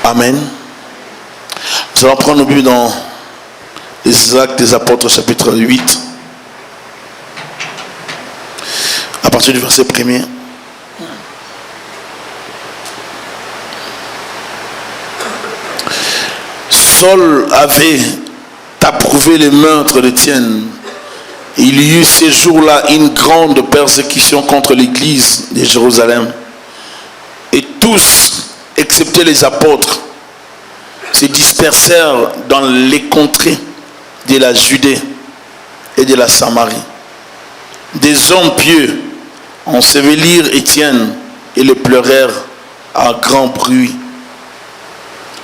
Amen. Nous allons prendre nos Bibles dans les Actes des Apôtres, chapitre 8, à partir du verset 1er. Saul avait approuvé le meurtre d'Étienne. Il y eut ces jours-là une grande persécution contre l'église de Jérusalem. Et tous, excepté les apôtres, se dispersèrent dans les contrées de la Judée et de la Samarie. Des hommes pieux ensevelirent Étienne et le pleurèrent à grand bruit.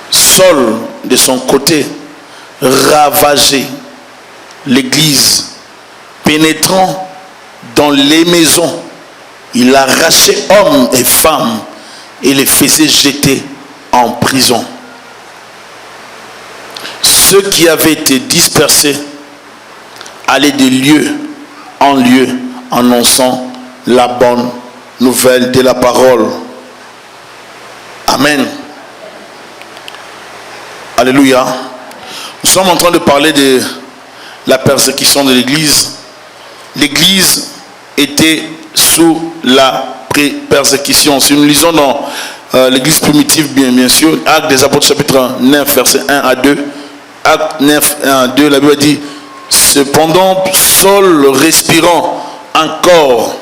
Saul, de son côté, ravageait l'église. Pénétrant dans les maisons, il arrachait hommes et femmes et les faisait jeter en prison. Ceux qui avaient été dispersés allaient de lieu en lieu annonçant la bonne nouvelle de la parole. Amen. Alléluia. Nous sommes en train de parler de la persécution de l'église. L'église était sous la persécution. Si nous lisons dans l'église primitive, bien sûr, Actes des Apôtres, chapitre 9, versets 1 à 2. Actes 9, 1 à 2, la Bible dit: cependant, Saul respirant encore,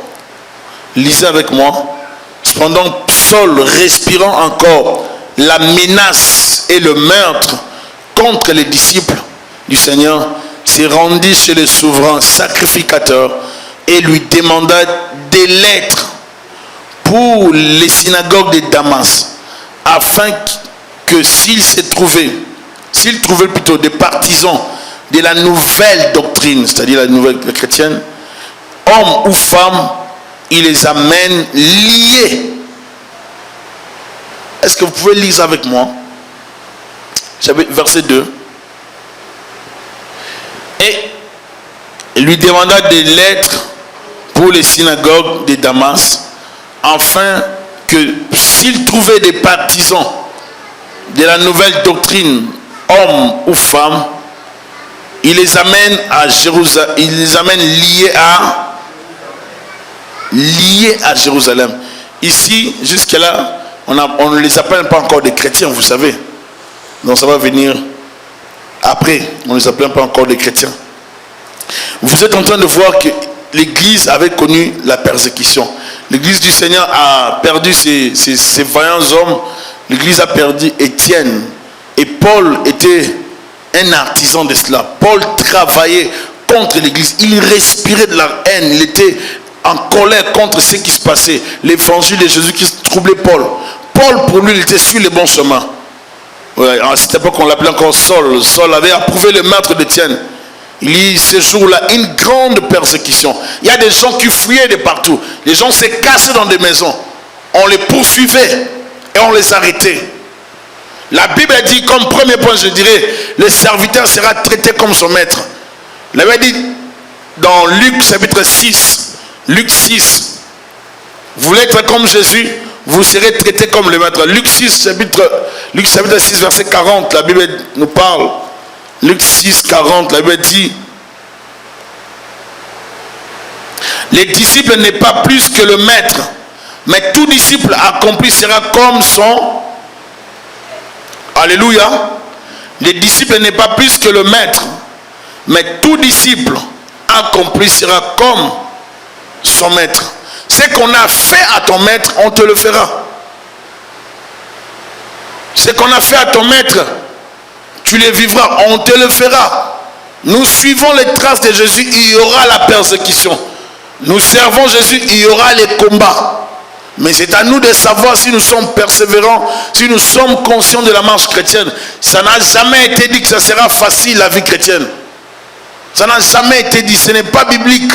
lisez avec moi, cependant, Saul respirant encore la menace et le meurtre contre les disciples du Seigneur, s'est rendu chez le souverain sacrificateur et lui demanda des lettres pour les synagogues de Damas, afin que s'il trouvait plutôt des partisans de la nouvelle doctrine, c'est-à-dire la nouvelle chrétienne, hommes ou femmes, il les amène liés. Est-ce que vous pouvez lire avec moi? Verset 2. Et il lui demanda des lettres pour les synagogues de Damas, afin que s'il trouvait des partisans de la nouvelle doctrine, hommes ou femmes, il les amène à Jérusalem, il les amène liés à Jérusalem. Ici, jusqu'à là, on ne les appelle pas encore des chrétiens, vous savez. Donc ça va venir après. On ne les appelle pas encore des chrétiens. Vous êtes en train de voir que l'église avait connu la persécution. L'église du Seigneur a perdu ses vaillants hommes. L'église a perdu Étienne. Et Paul était un artisan de cela. Paul travaillait contre l'église. Il respirait de la haine. Il était en colère contre ce qui se passait. L'évangile de Jésus-Christ troublait Paul. Paul, pour lui, il était sur le bon chemin. Ouais, à cette époque, on l'appelait encore Saul. Saul avait approuvé le meurtre d'Étienne. Il y a ce jour-là une grande persécution. Il y a des gens qui fuyaient de partout. Les gens se cassaient dans des maisons. On les poursuivait et on les arrêtait. La Bible a dit, comme premier point, je dirais, le serviteur sera traité comme son maître. La Bible dit dans Luc chapitre 6, Luc 6, vous voulez être comme Jésus, vous serez traité comme le maître. Luc chapitre 6, verset 40, la Bible nous parle. Luc 6, 40, la Bible dit: les disciples n'est pas plus que le maître, mais tout disciple accompli sera comme son... Alléluia. Les disciples n'est pas plus que le maître, mais tout disciple accompli sera comme son maître. Ce qu'on a fait à ton maître, on te le fera. Ce qu'on a fait à ton maître, tu le vivras, on te le fera. Nous suivons les traces de Jésus, il y aura la persécution. Nous servons Jésus, il y aura les combats. Mais c'est à nous de savoir si nous sommes persévérants, si nous sommes conscients de la marche chrétienne. Ça n'a jamais été dit que ça sera facile, la vie chrétienne. Ça n'a jamais été dit, ce n'est pas biblique.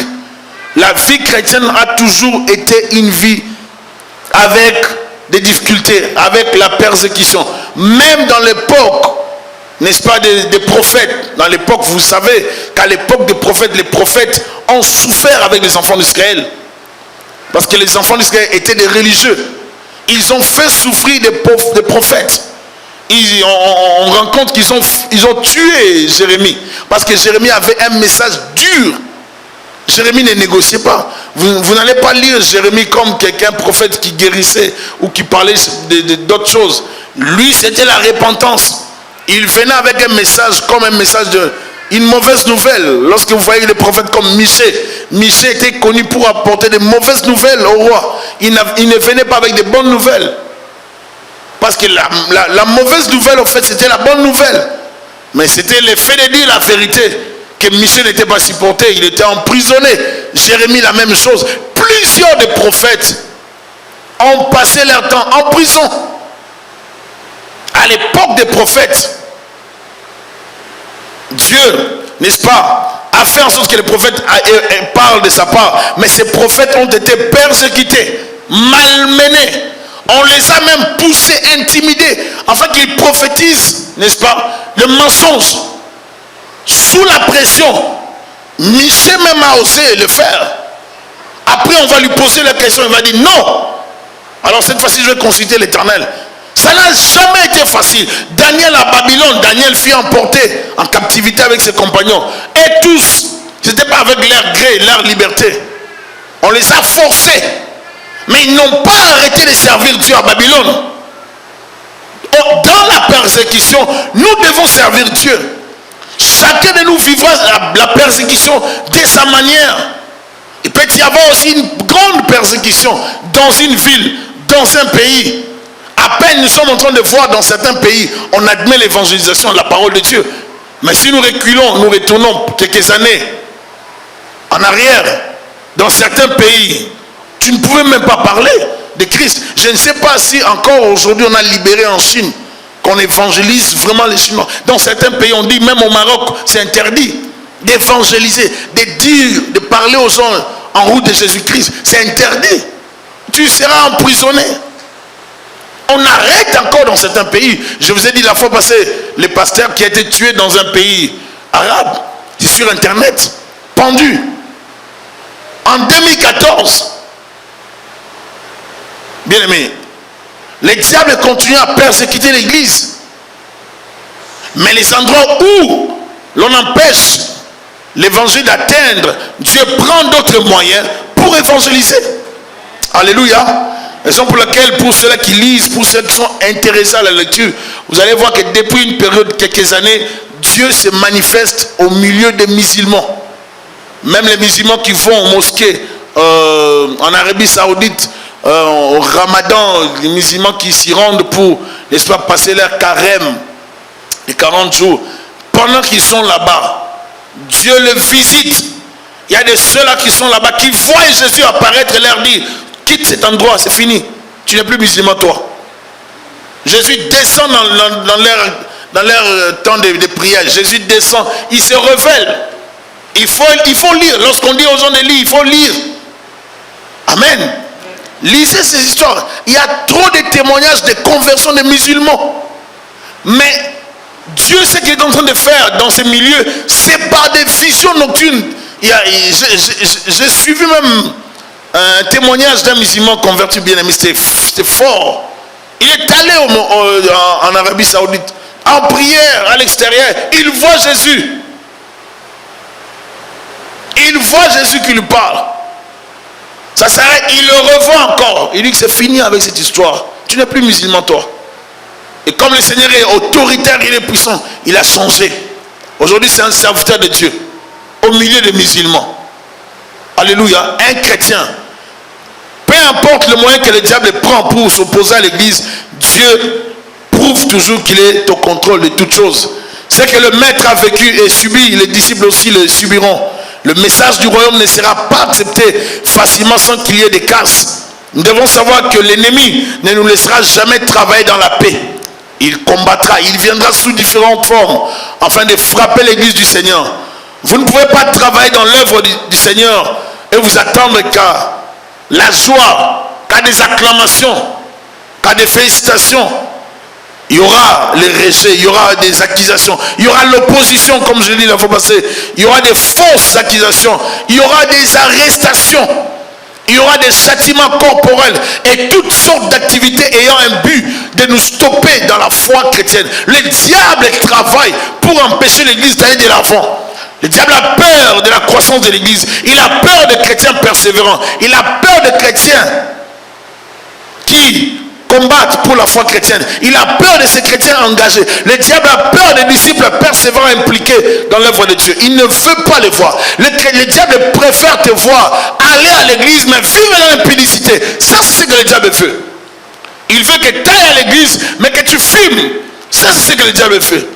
La vie chrétienne a toujours été une vie avec des difficultés, avec la persécution. Même dans l'époque, n'est-ce pas, des prophètes. Dans l'époque, vous savez qu'à l'époque des prophètes, les prophètes ont souffert avec les enfants d'Israël. Parce que les enfants d'Israël étaient des religieux. Ils ont fait souffrir des prophètes. on rend compte qu'ils ont tué Jérémie. Parce que Jérémie avait un message dur. Jérémie ne négociait pas. Vous n'allez pas lire Jérémie comme quelqu'un prophète qui guérissait ou qui parlait d'autres choses. Lui, c'était la repentance. Il venait avec un message comme un message une mauvaise nouvelle. Lorsque vous voyez les prophètes comme Michée était connu pour apporter des mauvaises nouvelles au roi. Il ne venait pas avec des bonnes nouvelles. Parce que la mauvaise nouvelle, en fait, c'était la bonne nouvelle. Mais c'était le fait de dire la vérité. Que Michée n'était pas supporté, il était emprisonné. Jérémie, la même chose. Plusieurs des prophètes ont passé leur temps en prison. À l'époque des prophètes, Dieu, n'est-ce pas, a fait en sorte que les prophètes parlent de sa part. Mais ces prophètes ont été persécutés, malmenés. On les a même poussés, intimidés, afin qu'ils prophétisent, n'est-ce pas, le mensonge. Sous la pression, Michée même a osé le faire. Après, on va lui poser la question, il va dire non. Alors cette fois-ci, je vais consulter l'Éternel. Ça n'a jamais été facile. Daniel à Babylone, Daniel fut emporté en captivité avec ses compagnons. Et tous, ce n'était pas avec leur gré, leur liberté. On les a forcés. Mais ils n'ont pas arrêté de servir Dieu à Babylone. Dans la persécution, nous devons servir Dieu. Chacun de nous vivra la persécution de sa manière. Il peut y avoir aussi une grande persécution dans une ville, dans un pays. À peine nous sommes en train de voir dans certains pays, on admet l'évangélisation de la parole de Dieu. Mais si nous reculons, nous retournons quelques années en arrière, dans certains pays, tu ne pouvais même pas parler de Christ. Je ne sais pas si encore aujourd'hui on a libéré en Chine, qu'on évangélise vraiment les Chinois. Dans certains pays, on dit, même au Maroc, c'est interdit d'évangéliser, de dire, de parler aux gens en route de Jésus-Christ. C'est interdit. Tu seras emprisonné. On arrête encore dans certains pays. Je vous ai dit la fois passée, les pasteurs qui a été tué dans un pays arabe, c'est sur Internet, pendu. En 2014, bien aimé, les diables continuent à persécuter l'église. Mais les endroits où l'on empêche l'évangile d'atteindre, Dieu prend d'autres moyens pour évangéliser. Alléluia. Raison pour laquelle, pour ceux qui lisent, pour ceux qui sont intéressés à la lecture, vous allez voir que depuis une période de quelques années, Dieu se manifeste au milieu des musulmans. Même les musulmans qui vont aux mosquées en Arabie Saoudite, au Ramadan, les musulmans qui s'y rendent pour, n'est-ce pas, passer leur carême, les 40 jours, pendant qu'ils sont là-bas, Dieu les visite. Il y a des ceux-là qui sont là-bas, qui voient Jésus apparaître et leur dire, quitte cet endroit, c'est fini, tu n'es plus musulman toi. Jésus descend dans leur temps de prière, Jésus descend, il se révèle. Il faut lire, lorsqu'on dit aux gens de lire, il faut lire. Amen. Lisez ces histoires. Il y a trop de témoignages de conversion des musulmans. Mais Dieu, ce qu'il est en train de faire dans ces milieux, c'est par des visions nocturnes. J'ai suivi même un témoignage d'un musulman converti bien-aimé. C'était fort. Il est allé en Arabie Saoudite, en prière à l'extérieur. Il voit Jésus. Il voit Jésus qui lui parle. Ça s'arrête, il le revoit encore. Il dit que c'est fini avec cette histoire. Tu n'es plus musulman toi. Et comme le Seigneur est autoritaire, il est puissant, il a changé. Aujourd'hui c'est un serviteur de Dieu. Au milieu des musulmans. Alléluia. Un chrétien. Peu importe le moyen que le diable prend pour s'opposer à l'église, Dieu prouve toujours qu'il est au contrôle de toutes choses. C'est que le maître a vécu et subi, les disciples aussi le subiront. Le message du royaume ne sera pas accepté facilement sans qu'il y ait des casses. Nous devons savoir que l'ennemi ne nous laissera jamais travailler dans la paix. Il combattra, il viendra sous différentes formes afin de frapper l'église du Seigneur. Vous ne pouvez pas travailler dans l'œuvre du Seigneur et vous attendre qu'à la joie, qu'à des acclamations, qu'à des félicitations. Il y aura les rejets, il y aura des accusations, il y aura l'opposition, comme je l'ai dit la fois passée, il y aura des fausses accusations, il y aura des arrestations, il y aura des châtiments corporels et toutes sortes d'activités ayant un but de nous stopper dans la foi chrétienne. Le diable travaille pour empêcher l'église d'aller de l'avant. Le diable a peur de la croissance de l'église. Il a peur des chrétiens persévérants. Il a peur des chrétiens qui combattent pour la foi chrétienne. Il a peur de ces chrétiens engagés. Le diable a peur des disciples persévérants impliqués dans l'œuvre de Dieu. Il ne veut pas les voir. Le diable préfère te voir aller à l'église mais vivre dans l'impudicité. Ça, c'est ce que le diable veut. Il veut que tu ailles à l'église mais que tu filmes. Ça, c'est ce que le diable veut.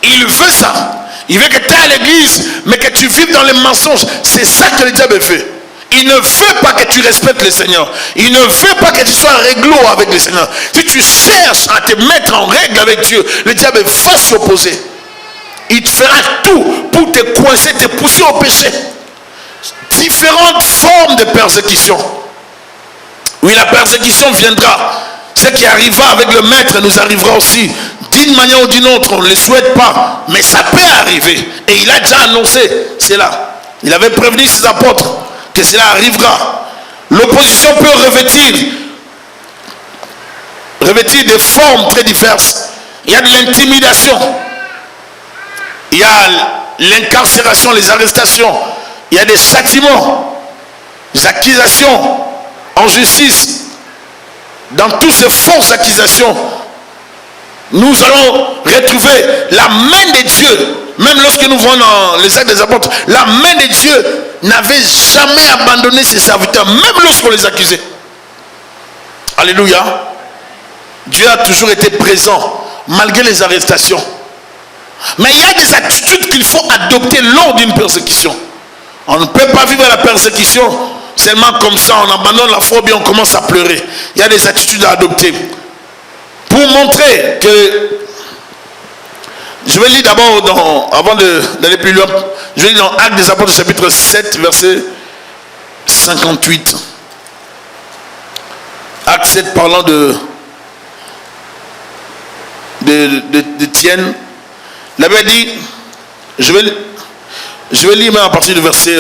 Il veut ça. Il veut que tu ailles à l'église mais que tu vives dans les mensonges. C'est ça que le diable veut. Il ne veut pas que tu respectes le Seigneur. Il ne veut pas que tu sois réglo avec le Seigneur. Si tu cherches à te mettre en règle avec Dieu, le diable va s'opposer. Il te fera tout pour te coincer, te pousser au péché. Différentes formes de persécution. Oui, la persécution viendra. Ce qui arrivera avec le maître nous arrivera aussi. D'une manière ou d'une autre, on ne le souhaite pas. Mais ça peut arriver. Et il a déjà annoncé cela. Il avait prévenu ses apôtres que cela arrivera. L'opposition peut revêtir des formes très diverses. Il y a de l'intimidation. Il y a l'incarcération, les arrestations. Il y a des châtiments, des accusations en justice. Dans toutes ces fausses accusations, nous allons retrouver la main de Dieu. Même lorsque nous voyons dans les actes des apôtres, la main de Dieu n'avait jamais abandonné ses serviteurs, même lorsqu'on les accusait. Alléluia. Dieu a toujours été présent, malgré les arrestations. Mais il y a des attitudes qu'il faut adopter lors d'une persécution. On ne peut pas vivre la persécution seulement comme ça, on abandonne la foi, bien on commence à pleurer. Il y a des attitudes à adopter. Pour montrer que... Je vais lire d'abord, avant d'aller plus loin, je vais lire dans Actes des Apôtres, chapitre 7, verset 58. Acte 7 parlant d'Étienne. La Bible dit, je vais lire même à partir du verset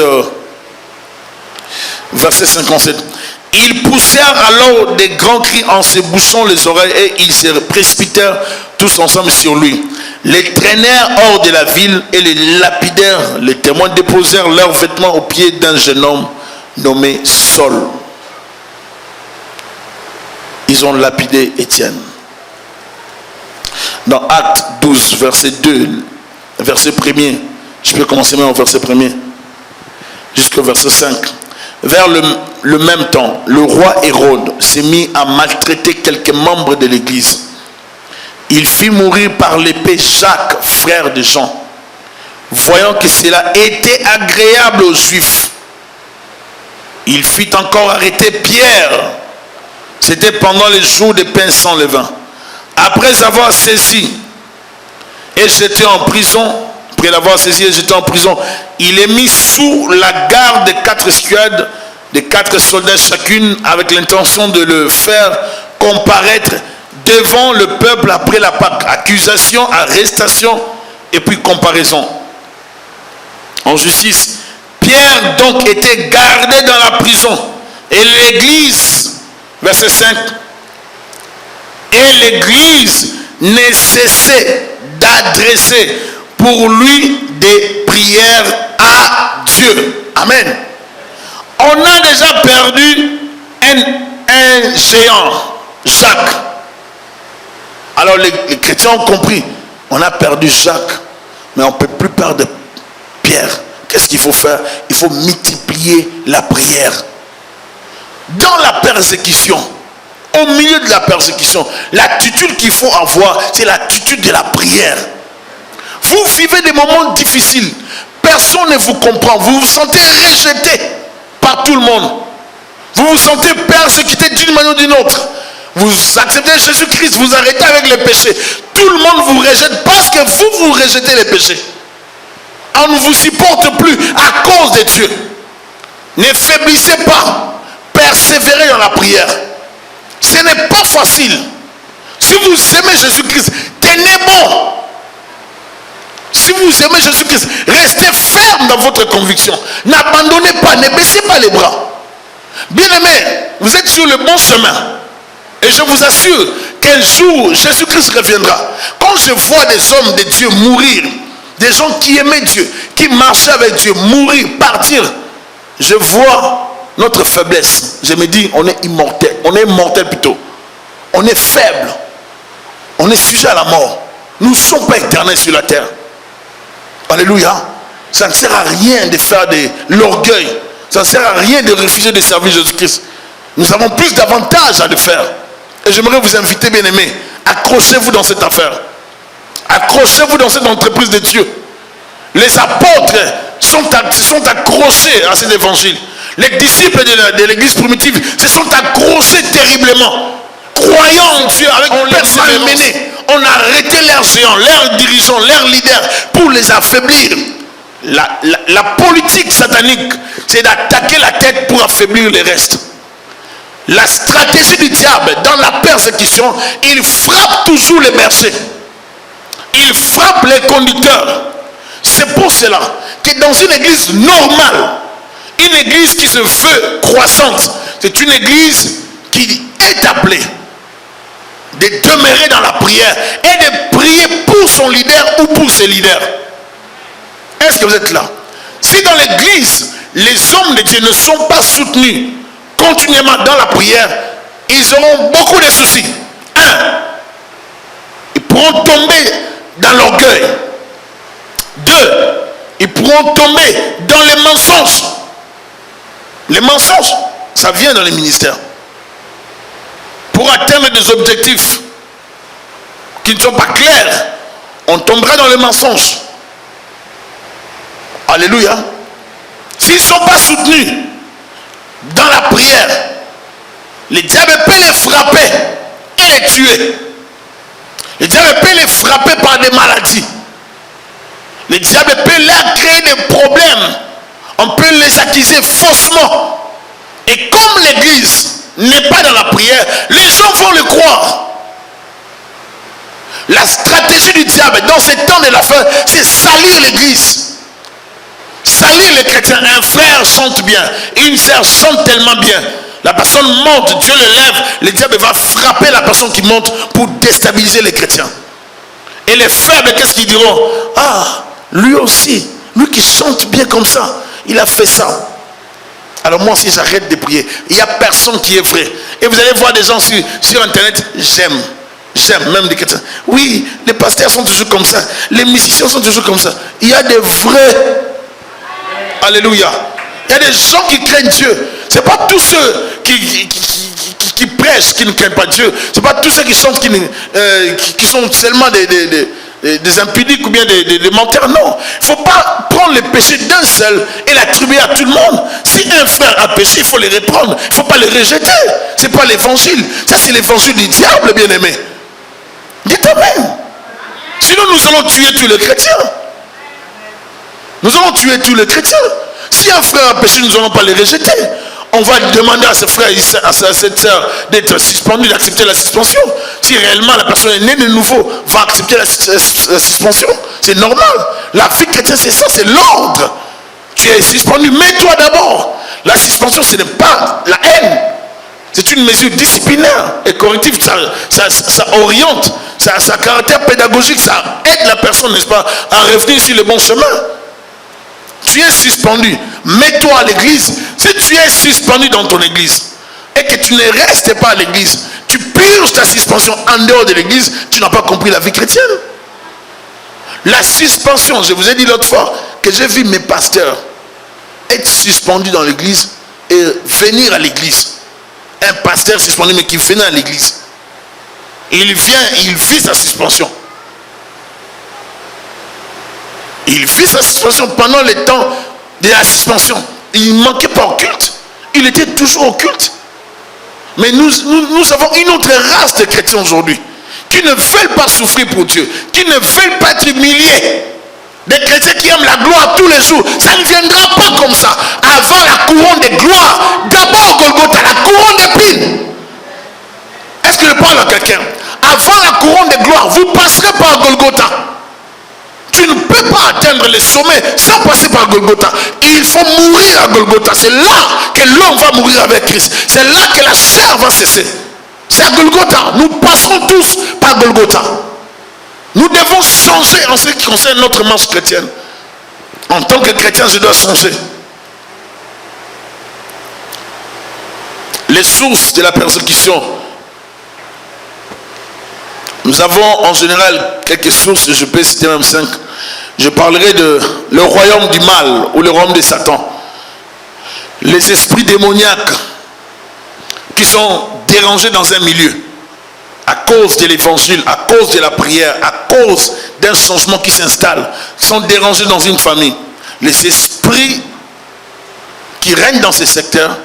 57. Ils poussèrent alors des grands cris en se bouchant les oreilles et ils se précipitèrent tous ensemble sur lui. Les traînèrent hors de la ville et les lapidèrent. Les témoins déposèrent leurs vêtements aux pieds d'un jeune homme nommé Saul. Ils ont lapidé Étienne. Dans Actes 12, verset 2, verset 1er, je peux commencer même au verset 1er, jusqu'au verset 5. Vers le même temps, le roi Hérode s'est mis à maltraiter quelques membres de l'église. Il fit mourir par l'épée Jacques, frère de Jean. Voyant que cela était agréable aux Juifs, il fit encore arrêter Pierre. C'était pendant les jours des pains sans levain. Après avoir saisi et jeté en prison, après l'avoir saisi et jeté en prison, il est mis sous la garde de 4 squads, de 4 soldats chacune, avec l'intention de le faire comparaître devant le peuple après la Pâque. Accusation, arrestation et puis comparaison en justice. Pierre donc était gardé dans la prison et l'église, verset 5, et l'église ne cessait d'adresser pour lui des prières à Dieu. Amen. On a déjà perdu un géant, Jacques. Alors les chrétiens ont compris, on a perdu Jacques, mais on ne peut plus perdre Pierre. Qu'est-ce qu'il faut faire? Il faut multiplier la prière. Dans la persécution, au milieu de la persécution, l'attitude qu'il faut avoir, c'est l'attitude de la prière. Vous vivez des moments difficiles, personne ne vous comprend, vous vous sentez rejeté par tout le monde, vous vous sentez persécuté d'une manière ou d'une autre. Vous acceptez Jésus-Christ, vous arrêtez avec les péchés. Tout le monde vous rejette parce que vous rejetez les péchés. On ne vous supporte plus à cause de Dieu. Ne faiblissez pas. Persévérez dans la prière. Ce n'est pas facile. Si vous aimez Jésus-Christ, tenez bon. Si vous aimez Jésus-Christ, restez ferme dans votre conviction. N'abandonnez pas, ne baissez pas les bras. Bien-aimés, vous êtes sur le bon chemin. Et je vous assure qu'un jour Jésus-Christ reviendra. Quand je vois des hommes de Dieu mourir, des gens qui aimaient Dieu, qui marchaient avec Dieu, mourir, partir, je vois notre faiblesse. Je me dis, on est immortel. On est immortel plutôt. On est faible. On est sujet à la mort. Nous ne sommes pas éternels sur la terre. Alléluia. Ça ne sert à rien de faire de l'orgueil. Ça ne sert à rien de refuser de servir Jésus-Christ. Nous avons plus d'avantages à le faire. Et j'aimerais vous inviter, bien-aimés, accrochez-vous dans cette affaire. Accrochez-vous dans cette entreprise de Dieu. Les apôtres sont accrochés à cet évangile. Les disciples de l'église primitive se sont accrochés terriblement. Croyant en Dieu avec malmenés. On a arrêté leurs géants, leurs dirigeants, leurs leaders pour les affaiblir. La politique satanique, c'est d'attaquer la tête pour affaiblir les restes. La stratégie du diable dans la persécution, il frappe toujours les bergers. Il frappe les conducteurs. C'est pour cela que dans une église normale, une église qui se veut croissante, c'est une église qui est appelée de demeurer dans la prière et de prier pour son leader ou pour ses leaders. Est-ce que vous êtes là? Si dans l'église, les hommes de Dieu ne sont pas soutenus continuellement dans la prière, ils auront beaucoup de soucis. Un, ils pourront tomber dans l'orgueil. Deux, ils pourront tomber dans les mensonges. Les mensonges, ça vient dans les ministères. Pour atteindre des objectifs qui ne sont pas clairs, on tombera dans les mensonges. Alléluia. S'ils ne sont pas soutenus dans la prière, le diable peut les frapper et les tuer. Le diable peut les frapper par des maladies. Le diable peut leur créer des problèmes. On peut les accuser faussement. Et comme l'église n'est pas dans la prière, les gens vont le croire. La stratégie du diable dans ces temps de la fin, c'est salir l'église. Salir les chrétiens. Un frère chante bien, une sœur chante tellement bien. La personne monte, Dieu le lève, le diable va frapper la personne qui monte pour déstabiliser les chrétiens. Et les faibles, qu'est-ce qu'ils diront? Ah, lui aussi, lui qui chante bien comme ça, il a fait ça. Alors moi aussi j'arrête de prier. Il n'y a personne qui est vrai. Et vous allez voir des gens sur internet, j'aime même des chrétiens. Oui, les pasteurs sont toujours comme ça. Les musiciens sont toujours comme ça. Il y a des vrais. Alléluia. Il y a des gens qui craignent Dieu. Ce n'est pas tous ceux qui prêchent qui ne craignent pas Dieu. Ce n'est pas tous ceux qui chantent qui sont seulement des impudiques ou bien des menteurs. Non. Il ne faut pas prendre le péché d'un seul et l'attribuer à tout le monde. Si un frère a péché, il faut le reprendre. Il ne faut pas le rejeter. Ce n'est pas l'évangile. Ça, c'est l'évangile du diable, bien-aimé. Dites amen. Sinon, nous allons tuer tous les chrétiens. Nous allons tuer tous les chrétiens. Si un frère a péché, nous n'allons pas le rejeter. On va demander à ce frère et à cette sœur d'être suspendu, d'accepter la suspension. Si réellement la personne est née de nouveau, va accepter la suspension. C'est normal. La vie chrétienne, c'est ça, c'est l'ordre. Tu es suspendu, mets-toi d'abord. La suspension, ce n'est pas la haine. C'est une mesure disciplinaire et corrective. Ça oriente, ça a caractère pédagogique, ça aide la personne, n'est-ce pas, à revenir sur le bon chemin. Tu es suspendu, mets-toi à l'église. Si tu es suspendu dans ton église et que tu ne restes pas à l'église, tu purges ta suspension en dehors de l'église, tu n'as pas compris la vie chrétienne. La suspension, je vous ai dit l'autre fois que j'ai vu mes pasteurs être suspendus dans l'église et venir à l'église. Un pasteur suspendu mais qui venait à l'église. Il vient, il vit sa suspension. Il vit sa suspension pendant le temps de la suspension. Il ne manquait pas au culte. Il était toujours au culte. Mais nous avons une autre race de chrétiens aujourd'hui qui ne veulent pas souffrir pour Dieu, qui ne veulent pas être humiliés. Des chrétiens qui aiment la gloire tous les jours. Ça ne viendra pas comme ça. Avant la couronne de gloire, d'abord Golgotha, la couronne d'épines. Est-ce que je parle à quelqu'un? Avant la couronne de gloire, vous passerez par Golgotha. Tu ne peux pas atteindre les sommets sans passer par Golgotha. Il faut mourir à Golgotha. C'est là que l'homme va mourir avec Christ. C'est là que la chair va cesser. C'est à Golgotha. Nous passerons tous par Golgotha. Nous devons changer en ce qui concerne notre marche chrétienne. En tant que chrétien, je dois changer. Les sources de la persécution. Nous avons en général quelques sources, je peux citer même 5. Je parlerai de le royaume du mal ou le royaume de Satan. Les esprits démoniaques qui sont dérangés dans un milieu à cause de l'évangile, à cause de la prière, à cause d'un changement qui s'installe, qui sont dérangés dans une famille. Les esprits qui règnent dans ces secteurs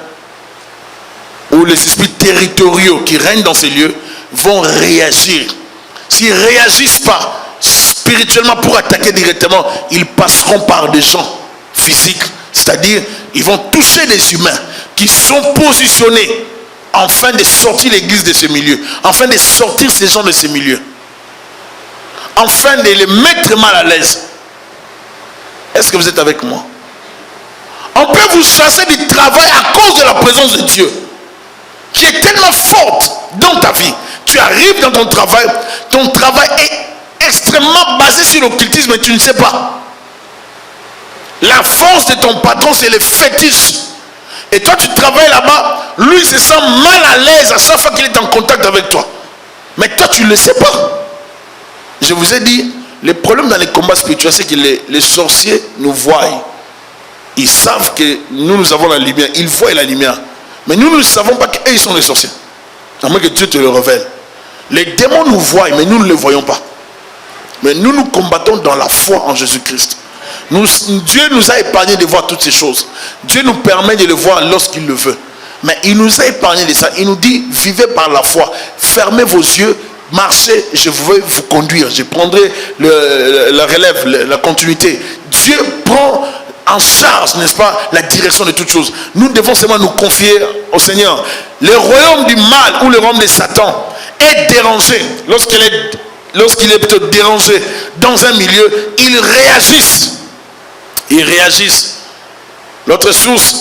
ou les esprits territoriaux qui règnent dans ces lieux vont réagir. S'ils ne réagissent pas spirituellement pour attaquer directement, ils passeront par des gens physiques, c'est-à-dire ils vont toucher les humains qui sont positionnés afin de sortir l'église de ce milieu, afin de sortir ces gens de ce milieu, afin de les mettre mal à l'aise. Est-ce que vous êtes avec moi? On peut vous chasser du travail à cause de la présence de Dieu qui est tellement forte dans ta vie. Tu arrives dans ton travail est extrêmement basé sur l'occultisme et tu ne sais pas. La force de ton patron, c'est les fétiches. Et toi, tu travailles là-bas, lui se sent mal à l'aise à chaque fois qu'il est en contact avec toi. Mais toi, tu ne le sais pas. Je vous ai dit, le problème dans les combats spirituels, c'est que les sorciers nous voient. Ils savent que nous avons la lumière. Ils voient la lumière. Mais nous ne savons pas qu'eux, ils sont les sorciers. À moins que Dieu te le révèle. Les démons nous voient, mais nous ne les voyons pas. Mais nous combattons dans la foi en Jésus-Christ. Dieu nous a épargné de voir toutes ces choses. Dieu nous permet de le voir lorsqu'il le veut. Mais il nous a épargné de ça. Il nous dit, vivez par la foi. Fermez vos yeux, marchez, je veux vous conduire. Je prendrai la relève, la continuité. Dieu prend en charge, n'est-ce pas, la direction de toutes choses. Nous devons seulement nous confier au Seigneur. Le royaume du mal ou le royaume de Satan est dérangé. Lorsqu'il est plutôt dérangé dans un milieu, ils réagissent. Ils réagissent. L'autre source,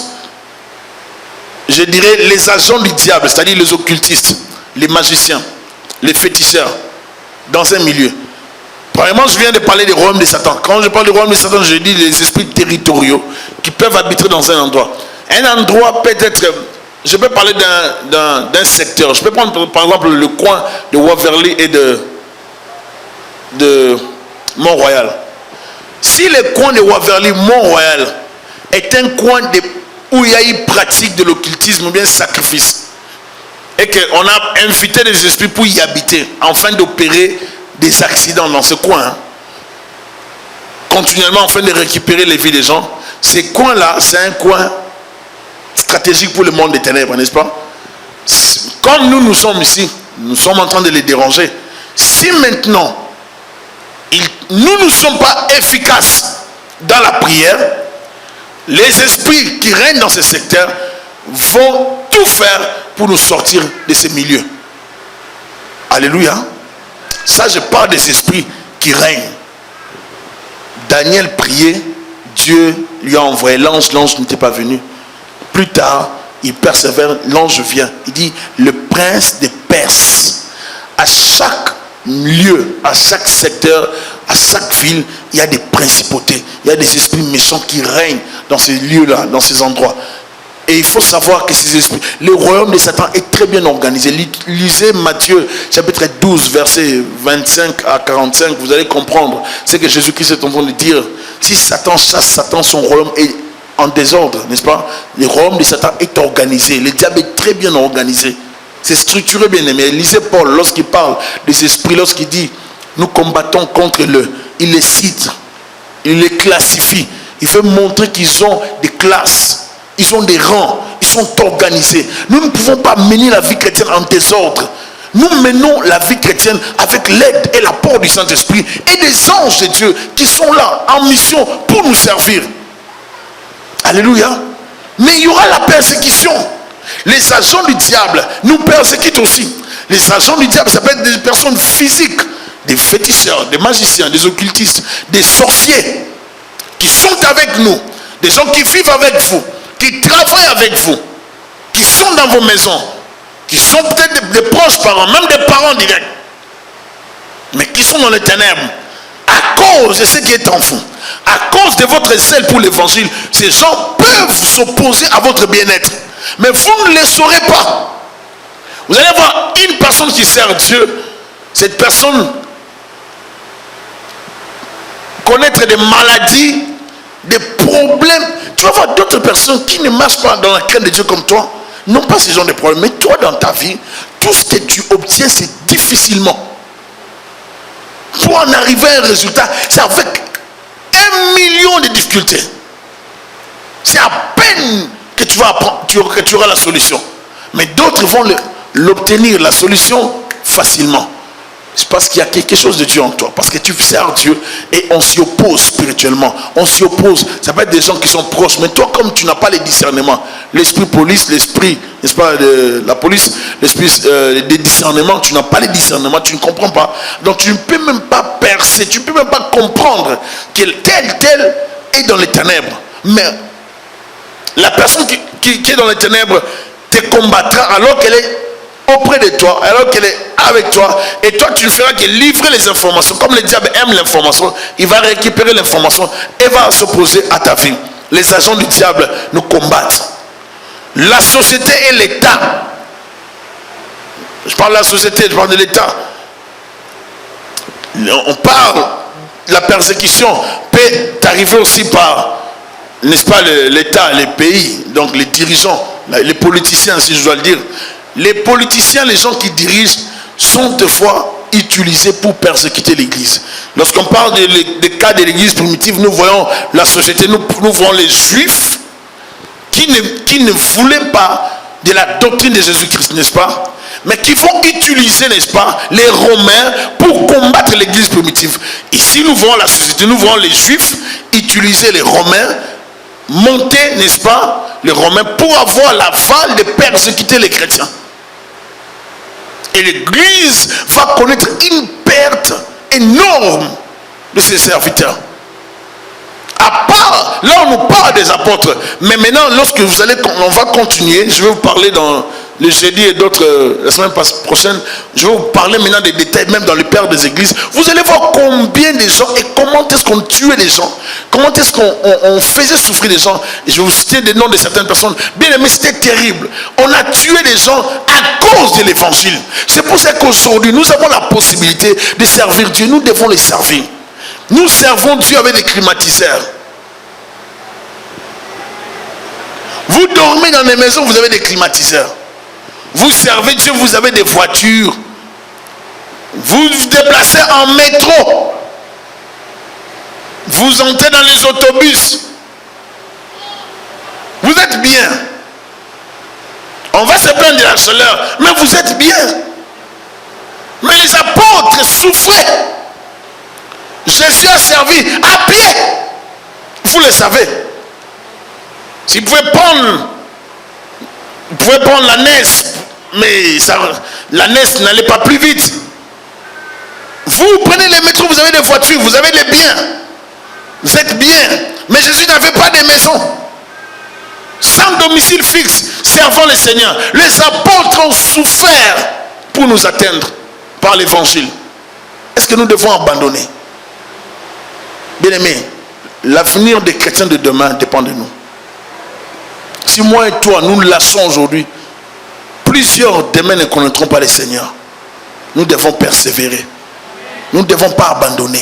je dirais les agents du diable, c'est-à-dire les occultistes, les magiciens, les féticheurs, dans un milieu. Premièrement, je viens de parler du royaume de Satan. Quand je parle du royaume de Satan, je dis les esprits territoriaux qui peuvent habiter dans un endroit. Un endroit peut être, je peux parler d'un secteur. Je peux prendre par exemple le coin de Waverly et de Mont-Royal. Si le coin de Waverly, Mont-Royal, est un coin où il y a une pratique de l'occultisme ou bien sacrifice, et qu'on a invité des esprits pour y habiter, afin d'opérer des accidents dans ce coin, continuellement afin de récupérer les vies des gens, ce coin-là, c'est un coin stratégique pour le monde des ténèbres, n'est-ce pas? Comme nous sommes ici, nous sommes en train de les déranger. Si maintenant, nous ne sommes pas efficaces dans la prière, les esprits qui règnent dans ce secteur vont tout faire pour nous sortir de ces milieux. Alléluia. Ça, je parle des esprits qui règnent. Daniel priait, Dieu lui a envoyé l'ange n'était pas venu. Plus tard, il persévère, l'ange vient. Il dit, le prince des Perses, à chaque lieu, à chaque secteur, à chaque ville, il y a des principautés, il y a des esprits méchants qui règnent dans ces lieux-là, dans ces endroits. Et il faut savoir que ces esprits, le royaume de Satan est très bien organisé. Lisez Matthieu chapitre 12, versets 25 à 45, vous allez comprendre ce que Jésus-Christ est en train de dire. Si Satan chasse Satan, son royaume est en désordre, n'est-ce pas? Le royaume de Satan est organisé. Le diable est très bien organisé. C'est structuré, bien aimé. Lisez Paul lorsqu'il parle des esprits, lorsqu'il dit nous combattons contre il les cite, il les classifie. Il veut montrer qu'ils ont des classes. Ils ont des rangs, ils sont organisés. Nous ne pouvons pas mener la vie chrétienne en désordre. Nous menons la vie chrétienne avec l'aide et l'apport du Saint-Esprit et des anges de Dieu qui sont là en mission pour nous servir. Alléluia. Mais il y aura la persécution. Les agents du diable nous persécutent aussi. Les agents du diable, ça peut être des personnes physiques, des féticheurs, des magiciens, des occultistes, des sorciers qui sont avec nous, des gens qui vivent avec vous, qui travaillent avec vous, qui sont dans vos maisons. qui sont peut-être des proches parents, même des parents directs, mais qui sont dans les ténèbres, à cause de ce qui est en vous, à cause de votre zèle pour l'évangile, ces gens peuvent s'opposer à votre bien-être. Mais vous ne les saurez pas. Vous allez voir une personne qui sert Dieu, cette personne connaître des maladies, des problèmes. Tu vas voir d'autres personnes qui ne marchent pas dans la crainte de Dieu comme toi, n'ont pas ce genre de problèmes. Mais toi, dans ta vie, tout ce que tu obtiens, c'est difficilement. Pour en arriver à un résultat, c'est avec 1 million de difficultés. C'est à peine que tu vas apprendre, que tu auras la solution. Mais d'autres vont l'obtenir, la solution, facilement. C'est parce qu'il y a quelque chose de Dieu en toi. Parce que tu sers Dieu et on s'y oppose spirituellement. On s'y oppose. Ça peut être des gens qui sont proches. Mais toi, comme tu n'as pas les discernements, l'esprit police, l'esprit, n'est-ce pas, de la police, l'esprit des discernements, tu n'as pas les discernements, tu ne comprends pas. Donc tu ne peux même pas percer, tu ne peux même pas comprendre que tel est dans les ténèbres. Mais la personne qui est dans les ténèbres te combattra alors qu'elle est auprès de toi, alors qu'elle est avec toi, et toi tu ne feras que livrer les informations. Comme le diable aime l'information, il va récupérer l'information et va s'opposer à ta vie. Les agents du diable nous combattent. La société et l'État, je parle de la société, je parle de l'État, on parle, la persécution peut arriver aussi par, n'est-ce pas, l'État, les pays, donc les dirigeants, les politiciens, si je dois le dire. Les politiciens, les gens qui dirigent, sont des fois utilisés pour persécuter l'Église. Lorsqu'on parle des cas de l'Église primitive, nous voyons la société, nous voyons les Juifs qui ne voulaient pas de la doctrine de Jésus-Christ, n'est-ce pas? Mais qui vont utiliser, n'est-ce pas, les Romains pour combattre l'Église primitive. Ici, nous voyons la société, nous voyons les Juifs utiliser les Romains, monter, n'est-ce pas, les Romains pour avoir l'aval de persécuter les chrétiens. Et l'Église va connaître une perte énorme de ses serviteurs. À part, là on nous parle des apôtres, mais maintenant lorsque on va continuer, je vais vous parler dans le jeudi et d'autres, la semaine prochaine, je vais vous parler maintenant des détails, même dans le père des églises. Vous allez voir combien de gens et comment est-ce qu'on tuait les gens, comment est-ce qu'on faisait souffrir les gens. Et je vais vous citer des noms de certaines personnes. Bien aimé, c'était terrible. On a tué les gens à cause de l'évangile. C'est pour ça qu'aujourd'hui, nous avons la possibilité de servir Dieu. Nous devons les servir. Nous servons Dieu avec des climatiseurs. Vous dormez dans des maisons, vous avez des climatiseurs. Vous servez Dieu, vous avez des voitures. Vous vous déplacez en métro. Vous entrez dans les autobus. Vous êtes bien. On va se plaindre de la chaleur, mais vous êtes bien. Mais les apôtres souffraient. Jésus a servi à pied. Vous le savez. S'il pouvait prendre, la NES, mais la NES n'allait pas plus vite. Vous prenez les métros, vous avez des voitures, vous avez des biens. Vous êtes bien. Mais Jésus n'avait pas de maison. Sans domicile fixe, servant le Seigneur. Les apôtres ont souffert pour nous atteindre par l'évangile. Est-ce que nous devons abandonner? Bien-aimés, l'avenir des chrétiens de demain dépend de nous. Si moi et toi, nous lâchons aujourd'hui, plusieurs demain ne connaîtront pas le Seigneur. Nous devons persévérer. Nous ne devons pas abandonner.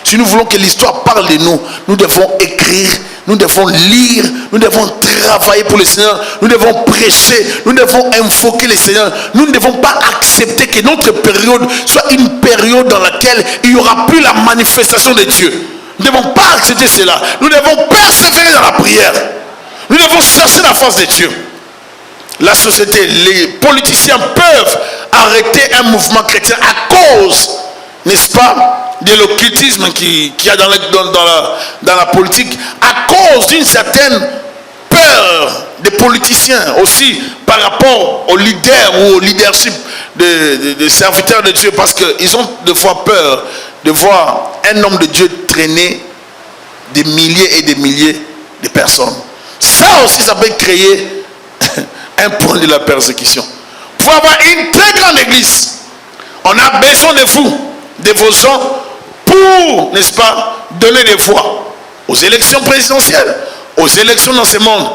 Si nous voulons que l'histoire parle de nous, nous devons écrire, nous devons lire, nous devons travailler pour le Seigneur, nous devons prêcher, nous devons invoquer le Seigneur. Nous ne devons pas accepter que notre période soit une période dans laquelle il n'y aura plus la manifestation de Dieu. Nous ne devons pas accepter cela. Nous devons persévérer dans la prière. Nous devons chercher la face de Dieu. La société, les politiciens peuvent arrêter un mouvement chrétien à cause, n'est-ce pas, de l'occultisme qu'il y a dans la politique, à cause d'une certaine peur des politiciens aussi par rapport aux leaders ou au leadership des serviteurs de Dieu, parce qu'ils ont des fois peur de voir un homme de Dieu traîner des milliers et des milliers de personnes. Ça aussi, ça peut créer un point de la persécution. faut avoir une très grande église. On a besoin de vous, de vos gens, pour, n'est-ce pas, donner des voix aux élections présidentielles, aux élections dans ce monde.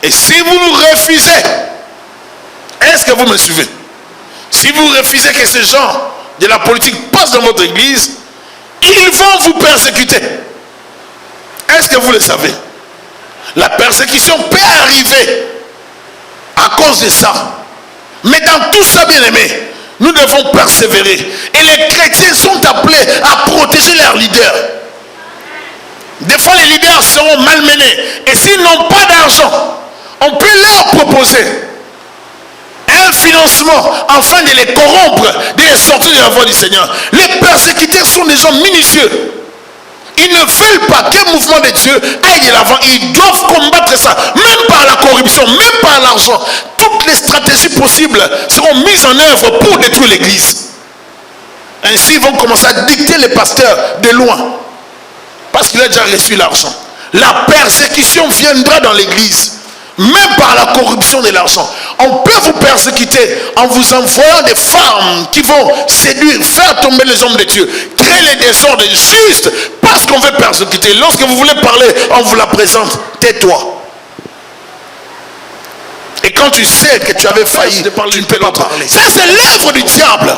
Et si vous refusez, est-ce que vous me suivez? Si vous refusez que ces gens de la politique passent dans votre église, ils vont vous persécuter. Est-ce que vous le savez? La persécution peut arriver à cause de ça. Mais dans tout ça, bien aimé, nous devons persévérer. Et les chrétiens sont appelés à protéger leurs leaders. Des fois, les leaders seront malmenés. Et s'ils n'ont pas d'argent, on peut leur proposer un financement afin de les corrompre, de les sortir de la voie du Seigneur. Les persécuteurs sont des gens minutieux. Ils ne veulent pas qu'un mouvement de Dieu aille de l'avant. Ils doivent combattre ça, même par la corruption, même par l'argent. Toutes les stratégies possibles seront mises en œuvre pour détruire l'église. Ainsi, ils vont commencer à dicter les pasteurs de loin, parce qu'il a déjà reçu l'argent. La persécution viendra dans l'église, même par la corruption de l'argent. On peut vous persécuter en vous envoyant des femmes qui vont séduire, faire tomber les hommes de Dieu, créer les désordres juste parce qu'on veut persécuter. Lorsque vous voulez parler, on vous la présente. Tais-toi. Et quand tu sais que tu avais failli, tu ne peux pas parler. Ça, c'est l'œuvre du diable.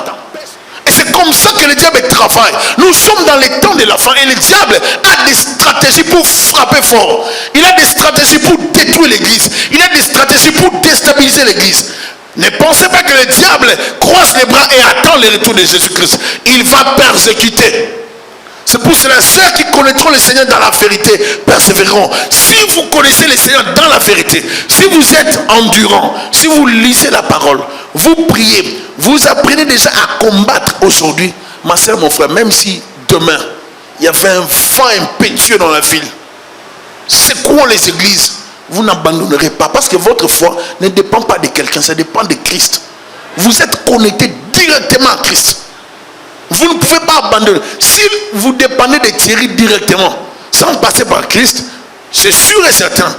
Et c'est comme ça que le diable travaille. Nous sommes dans les temps de la fin et le diable a des stratégies pour frapper fort. Il a des stratégies pour détruire l'église. Il a des stratégies pour déstabiliser l'église. Ne pensez pas que le diable croise les bras et attend le retour de Jésus-Christ. Il va persécuter. C'est pour cela, ceux qui connaîtront le Seigneur dans la vérité persévéreront. Si vous connaissez le Seigneur dans la vérité, si vous êtes endurant, si vous lisez la parole, vous priez, vous apprenez déjà à combattre aujourd'hui. Ma soeur, mon frère, même si demain, il y avait un vent impétueux dans la ville, secouant les églises, vous n'abandonnerez pas. Parce que votre foi ne dépend pas de quelqu'un, ça dépend de Christ. Vous êtes connecté directement à Christ. Vous ne pouvez pas abandonner. Si vous dépendez de Thierry directement, sans passer par Christ, c'est sûr et certain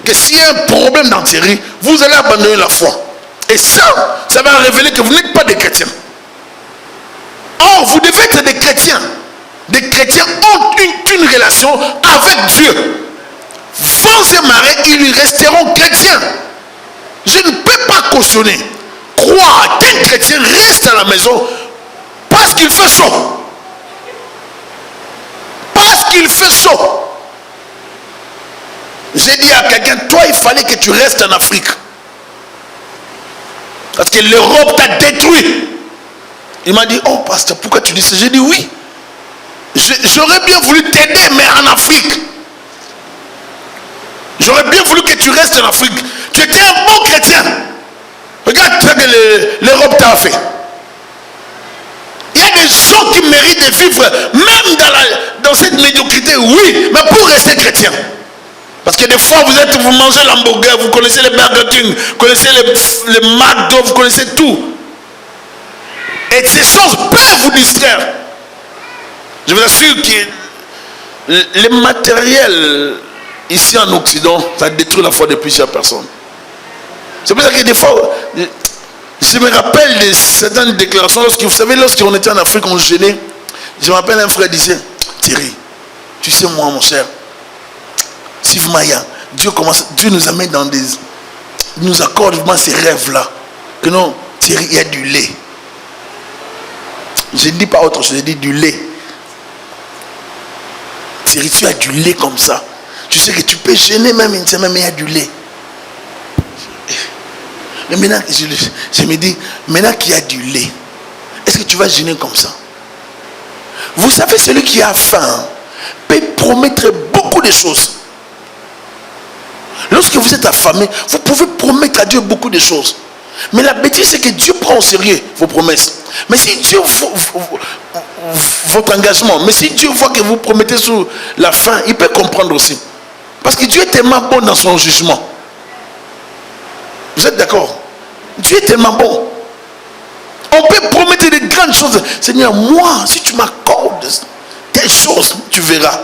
que s'il y a un problème dans Thierry, vous allez abandonner la foi. Et ça va révéler que vous n'êtes pas des chrétiens. Or, vous devez être des chrétiens. Des chrétiens ont une relation avec Dieu. Vents et marées, ils resteront chrétiens. Je ne peux pas cautionner, croire qu'un chrétien reste à la maison parce qu'il fait chaud. Parce qu'il fait chaud. J'ai dit à quelqu'un, toi il fallait que tu restes en Afrique. Parce que l'Europe t'a détruit. Il m'a dit, oh pasteur, pourquoi tu dis ça? J'ai dit oui. J'aurais bien voulu t'aider, mais en Afrique. J'aurais bien voulu que tu restes en Afrique. Tu étais un bon chrétien. Regarde ce que l'Europe t'a fait. Il y a des gens qui méritent de vivre même dans cette médiocrité, oui, mais pour rester chrétien. Parce que des fois, vous mangez l'hamburger, vous connaissez les Burger King, vous connaissez les McDo, vous connaissez tout. Et ces choses peuvent vous distraire. Je vous assure que les matériels ici en Occident, ça détruit la foi de plusieurs personnes. C'est pour ça que des fois, je me rappelle de certaines déclarations. Vous savez, lorsqu'on était en Afrique, on gênait. Je me rappelle un frère disait, Thierry, tu sais moi mon cher, Steve Maya, Dieu nous amène dans des... Il nous accorde vraiment ces rêves-là. Que non, Thierry, il y a du lait. Je ne dis pas autre chose, je dis du lait. Thierry, tu as du lait comme ça. Tu sais que tu peux gêner même une semaine, mais il y a du lait. Et maintenant, je me dis, maintenant qu'il y a du lait, est-ce que tu vas gêner comme ça? Vous savez, celui qui a faim peut promettre beaucoup de choses. Lorsque vous êtes affamé, vous pouvez promettre à Dieu beaucoup de choses. Mais la bêtise, c'est que Dieu prend au sérieux vos promesses. Mais si Dieu votre engagement, mais si Dieu voit que vous promettez sous la faim, il peut comprendre aussi. Parce que Dieu est tellement bon dans son jugement. Vous êtes d'accord? Dieu est tellement bon. On peut promettre de grandes choses. Seigneur, moi, si tu m'accordes telle chose, tu verras.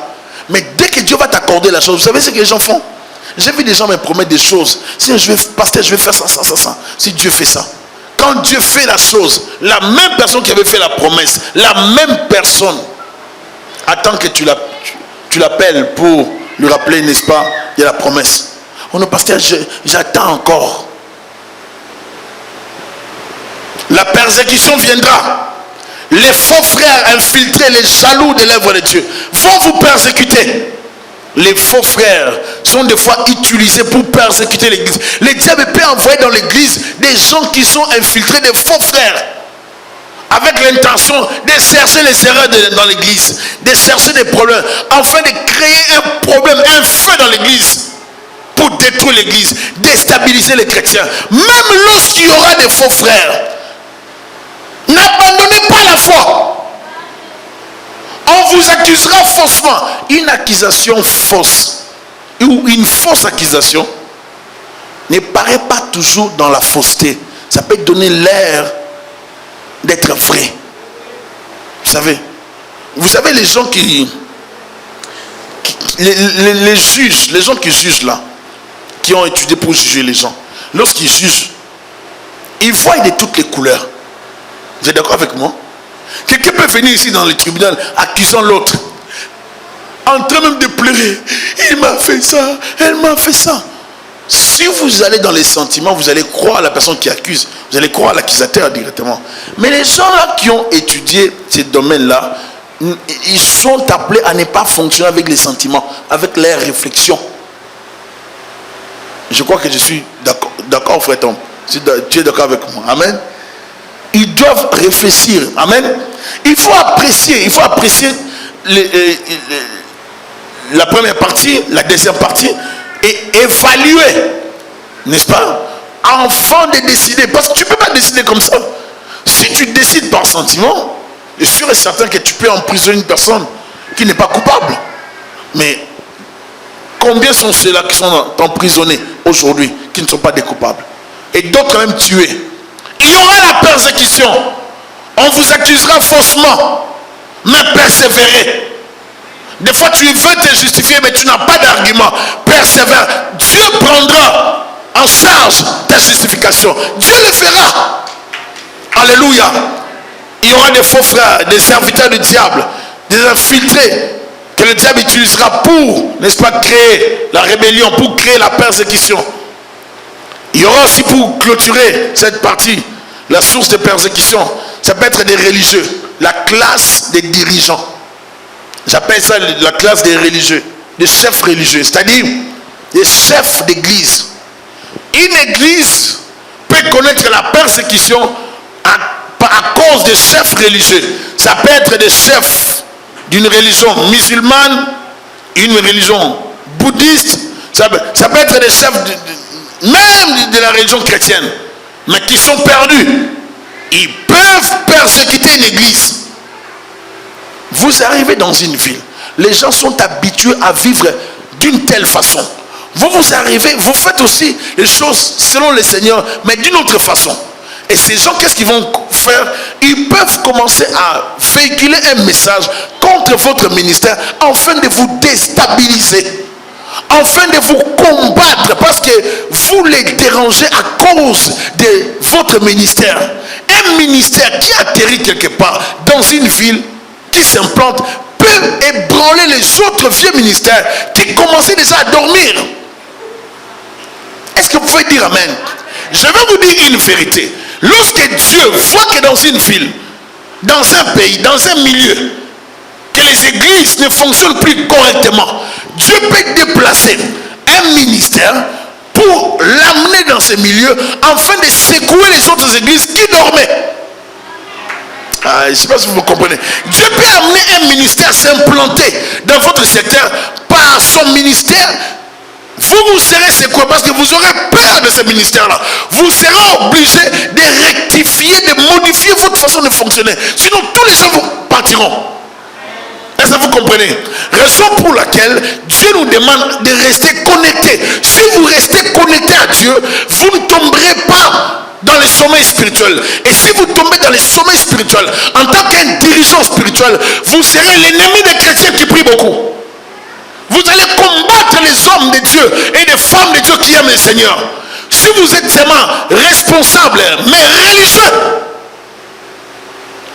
Mais dès que Dieu va t'accorder la chose, vous savez ce que les gens font? J'ai vu des gens me promettre des choses. Si je vais faire ça. Si Dieu fait ça. quand Dieu fait la chose, la même personne qui avait fait la promesse, la même personne attend que tu l'appelles pour lui rappeler, n'est-ce pas, il y a la promesse. On est pasteur, j'attends encore. La persécution viendra. Les faux frères infiltrés, les jaloux des lèvres de Dieu vont vous persécuter. Les faux frères sont des fois utilisés pour persécuter l'église. Le diable peut envoyer dans l'église des gens qui sont infiltrés, des faux frères, avec l'intention de chercher les erreurs dans l'église, de chercher des problèmes, afin de créer un problème, un feu dans l'église, pour détruire l'église, déstabiliser les chrétiens. Même lorsqu'il y aura des faux frères, n'abandonnez pas la foi. On vous accusera faussement. Une accusation fausse ou une fausse accusation ne paraît pas toujours dans la fausseté. Ça peut donner l'air d'être vrai. Vous savez les gens les juges, les gens qui jugent là, qui ont étudié pour juger les gens, lorsqu'ils jugent, ils voient de toutes les couleurs. Vous êtes d'accord avec moi? Quelqu'un peut venir ici dans le tribunal accusant l'autre, en train même de pleurer. Il m'a fait ça, elle m'a fait ça. Si vous allez dans les sentiments, vous allez croire à la personne qui accuse, vous allez croire à l'accusateur directement. Mais les gens là qui ont étudié ces domaines-là, ils sont appelés à ne pas fonctionner avec les sentiments, avec les réflexions. Je crois que je suis d'accord, frère Tom. Tu es d'accord avec moi? Amen. Ils doivent réfléchir. Amen. Il faut apprécier la première partie, la deuxième partie, et évaluer, n'est-ce pas, avant de décider. Parce que tu ne peux pas décider comme ça. Si tu décides par sentiment, je suis sûr et certain que tu peux emprisonner une personne qui n'est pas coupable. Mais combien sont ceux-là qui sont emprisonnés aujourd'hui, qui ne sont pas des coupables? Et d'autres même tués. Il y aura la persécution. On vous accusera faussement. Mais persévérez. Des fois tu veux te justifier, mais tu n'as pas d'argument. Persévère. Dieu prendra en charge ta justification. Dieu le fera. Alléluia. Il y aura des faux frères, des serviteurs du diable, des infiltrés que le diable utilisera pour, n'est-ce pas, créer la rébellion, pour créer la persécution. Il y aura aussi, pour clôturer cette partie, la source de persécution. Ça peut être des religieux, la classe des dirigeants. J'appelle ça la classe des religieux, des chefs religieux, c'est-à-dire des chefs d'église. Une église peut connaître la persécution à cause des chefs religieux. Ça peut être des chefs d'une religion musulmane, une religion bouddhiste. Ça peut être des chefs même de la religion chrétienne, mais qui sont perdus. Ils peuvent persécuter une église. Vous arrivez dans une ville, les gens sont habitués à vivre d'une telle façon. Vous arrivez, vous faites aussi les choses selon le Seigneur, mais d'une autre façon. Et ces gens, qu'est-ce qu'ils vont faire? Ils peuvent commencer à véhiculer un message contre votre ministère afin de vous déstabiliser, afin de vous combattre, parce que vous les dérangez à cause de votre ministère. Un ministère qui atterrit quelque part dans une ville, qui s'implante, peut ébranler les autres vieux ministères qui commençaient déjà à dormir. Est-ce que vous pouvez dire amen? Je vais vous dire une vérité. Lorsque Dieu voit que dans une ville, dans un pays, dans un milieu, que les églises ne fonctionnent plus correctement, Dieu peut déplacer un ministère pour l'amener dans ce milieu afin de secouer les autres églises qui dormaient. Je ne sais pas si vous comprenez. Dieu peut amener un ministère s'implanter dans votre secteur. Par son ministère, vous serez secoué parce que vous aurez peur de ce ministère-là. Vous serez obligé de rectifier, de modifier votre façon de fonctionner. Sinon, tous les gens partiront. Est-ce que vous comprenez? Raison pour laquelle Dieu nous demande de rester connectés. Si vous restez connectés à Dieu, vous ne tomberez pas dans le sommeil spirituel. Et si vous tombez dans le sommeil spirituel, en tant qu'un dirigeant spirituel, vous serez l'ennemi des chrétiens qui prient beaucoup. Vous allez combattre les hommes de Dieu et les femmes de Dieu qui aiment le Seigneur. Si vous êtes seulement responsable, mais religieux,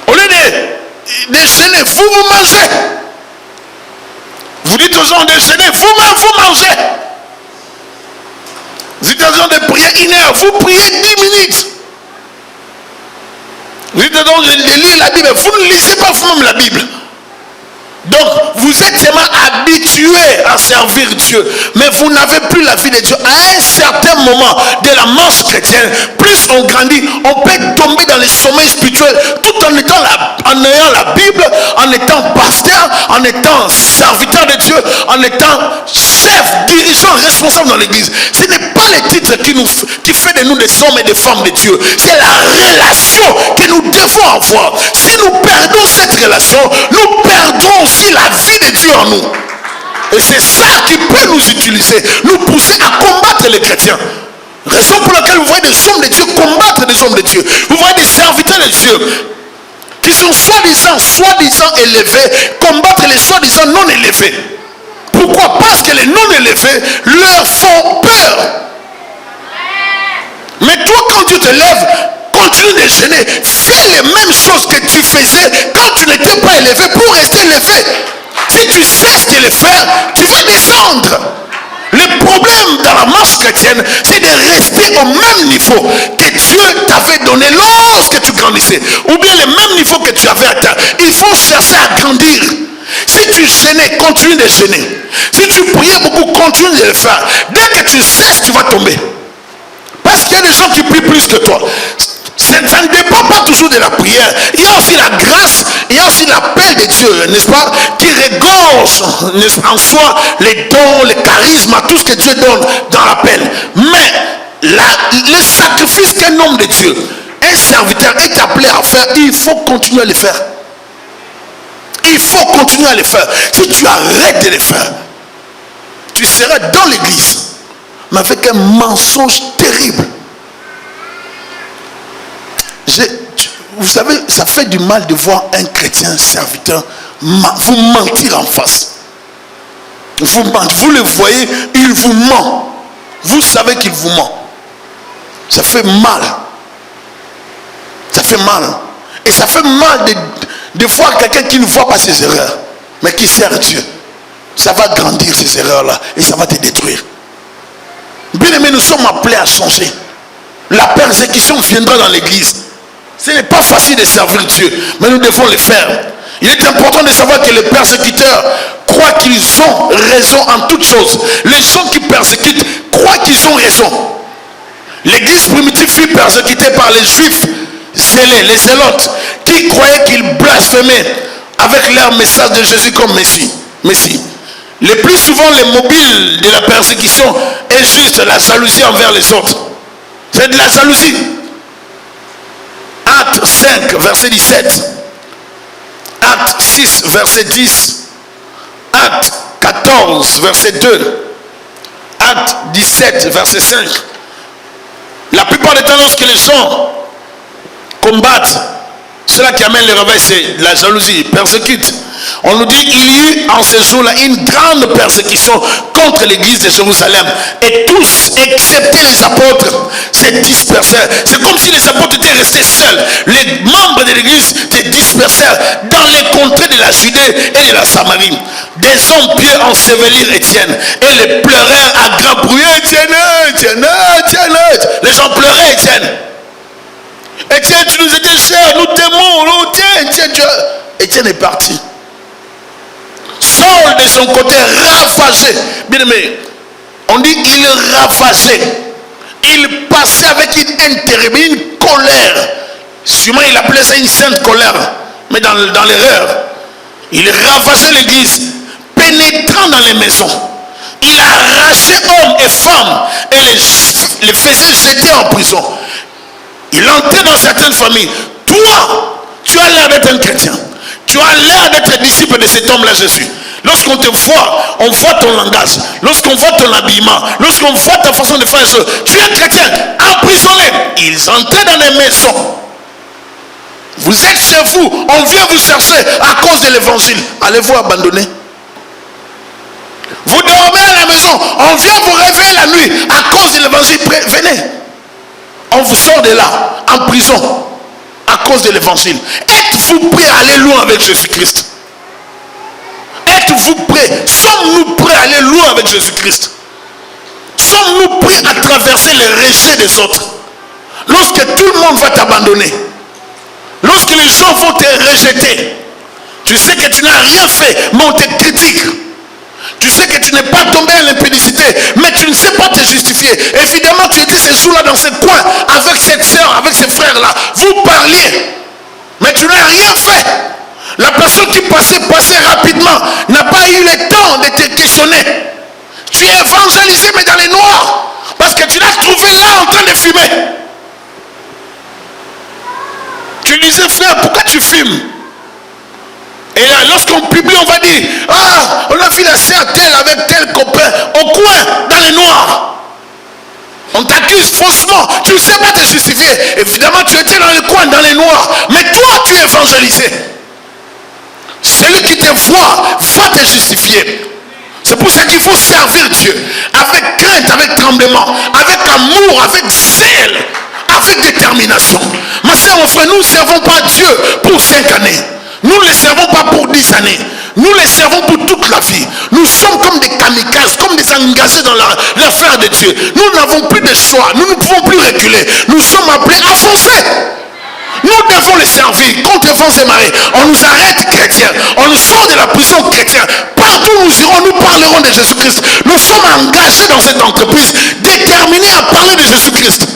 au lieu de déjeuner, vous mangez. Vous dites aux gens de déjeuner, vous-même vous mangez. Vous dites aux gens de prier 1 heure, vous priez 10 minutes. Vous dites aux gens de lire la Bible, vous ne lisez pas vous-même la Bible. Donc, vous êtes seulement habitué à servir Dieu, mais vous n'avez plus la vie de Dieu. À un certain moment de la marche chrétienne, plus on grandit, on peut tomber dans les sommets spirituels tout en ayant la Bible, en étant pasteur, en étant serviteur de Dieu, en étant chef, dirigeant, responsable dans l'église. Ce n'est pas le titre qui fait de nous des hommes et des femmes de Dieu. C'est la relation que nous devons avoir. Si nous perdons cette relation, nous perdrons aussi la vie de Dieu en nous. Et c'est ça qui peut nous utiliser, nous pousser à combattre les chrétiens. Raison pour laquelle vous voyez des hommes de Dieu combattre des hommes de Dieu. Vous voyez des serviteurs de Dieu qui sont soi-disant élevés, combattre les soi-disant non élevés. Pourquoi? Parce que les non élevés leur font peur. Mais toi, quand Dieu te lève, continue de gêner, fais les mêmes choses que tu faisais quand tu n'étais pas élevé pour rester élevé. Si tu cesses de le faire, tu vas descendre. Le problème dans la marche chrétienne, c'est de rester au même niveau que Dieu t'avait donné lorsque tu grandissais, ou bien le même niveau que tu avais atteint. Il faut chercher à grandir. Si tu gênais, continue de gêner. Si tu priais beaucoup, continue de le faire. Dès que tu cesses, tu vas tomber. Parce qu'il y a des gens qui prient plus que toi. Ça ne dépend pas toujours de la prière. Il y a aussi la grâce, il y a aussi l'appel de Dieu, n'est-ce pas, qui regorge en soi les dons, les charismes, tout ce que Dieu donne dans l'appel. Mais le sacrifice qu'un homme de Dieu, un serviteur est appelé à faire, il faut continuer à le faire. Il faut continuer à le faire. Si tu arrêtes de le faire, tu seras dans l'église, mais avec un mensonge terrible. Vous savez, ça fait du mal de voir un chrétien serviteur vous mentir en face. Vous le voyez, il vous ment. Vous savez qu'il vous ment. Ça fait mal. Ça fait mal. Et ça fait mal de voir quelqu'un qui ne voit pas ses erreurs, mais qui sert Dieu. Ça va grandir ces erreurs-là et ça va te détruire. Bien aimé, nous sommes appelés à changer. La persécution viendra dans l'église. Ce n'est pas facile de servir Dieu, mais nous devons le faire. Il est important de savoir que les persécuteurs croient qu'ils ont raison en toutes choses. Les gens qui persécutent croient qu'ils ont raison. L'église primitive fut persécutée par les juifs zélés, les zélotes, qui croyaient qu'ils blasphémaient avec leur message de Jésus comme Messie. Le plus souvent, le mobile de la persécution est juste la jalousie envers les autres. C'est de la jalousie. Acte 5, verset 17. Acte 6, verset 10. Acte 14, verset 2. Acte 17, verset 5. La plupart des temps, lorsque les gens combattent, cela qui amène le réveil, c'est la jalousie, persécute. On nous dit qu'il y eut en ce jour-là une grande persécution contre l'église de Jérusalem. Et tous, excepté les apôtres, se dispersèrent. C'est comme si les apôtres étaient restés seuls. Les membres de l'église se dispersèrent dans les contrées de la Judée et de la Samarie. Des hommes pieux ensevelirent Étienne et les pleurèrent à grand bruit. Étienne. Les gens pleuraient Étienne. Étienne, tu nous étais cher, nous t'aimons. Étienne est parti. Saul de son côté ravageait. Bien aimé, on dit il ravageait. Il passait avec une intérêt, une colère. Sûrement il appelait ça une sainte colère. Mais dans l'erreur, il ravageait l'église, pénétrant dans les maisons. Il arrachait hommes et femmes et les faisait jeter en prison. Il entrait dans certaines familles. Toi, tu as l'air d'être un chrétien. Tu as l'air d'être disciple de cet homme-là, Jésus. Lorsqu'on te voit, on voit ton langage. Lorsqu'on voit ton habillement, lorsqu'on voit ta façon de faire les choses, tu es chrétien, emprisonné. Ils entraient dans les maisons. Vous êtes chez vous, on vient vous chercher à cause de l'évangile. Allez-vous abandonner? Vous dormez à la maison, on vient vous réveiller la nuit à cause de l'évangile, venez. On vous sort de là, en prison, à cause de l'évangile. Êtes-vous prêts à aller loin avec Jésus-Christ? Êtes-vous prêts? Sommes-nous prêts à aller loin avec Jésus-Christ? Sommes-nous prêts à traverser les rejet des autres? Lorsque tout le monde va t'abandonner, lorsque les gens vont te rejeter, tu sais que tu n'as rien fait, mais on te critique. Tu sais que tu n'es pas tombé à l'impudicité, mais tu ne sais pas te justifier. Évidemment, tu étais ce jour-là dans ce coin, avec cette soeur, avec ces frères-là. Vous parliez, mais tu n'as rien fait. La personne qui passait rapidement, n'a pas eu le temps de te questionner. Tu es évangélisé, mais dans les noirs, parce que tu l'as trouvé là en train de fumer. Tu disais, frère, pourquoi tu fumes? Et là, lorsqu'on publie, on va dire, ah, on a vu la sœur telle avec tel copain, au coin, dans les noirs. On t'accuse faussement, tu ne sais pas te justifier. Évidemment, tu étais dans le coin, dans les noirs, mais toi, tu es évangélisé. Celui qui te voit va te justifier. C'est pour ça qu'il faut servir Dieu avec crainte, avec tremblement, avec amour, avec zèle, avec détermination. Ma soeur, mon frère, nous ne servons pas Dieu pour 5 années. Nous ne les servons pas pour 10 années. Nous les servons pour toute la vie. Nous sommes comme des kamikazes, comme des engagés dans l'affaire de Dieu. Nous n'avons plus de choix. Nous ne pouvons plus reculer. Nous sommes appelés à foncer. Nous devons les servir contre vents et marées. On nous arrête chrétiens. On nous sort de la prison chrétienne. Partout où nous irons, nous parlerons de Jésus-Christ. Nous sommes engagés dans cette entreprise, déterminés à parler de Jésus-Christ.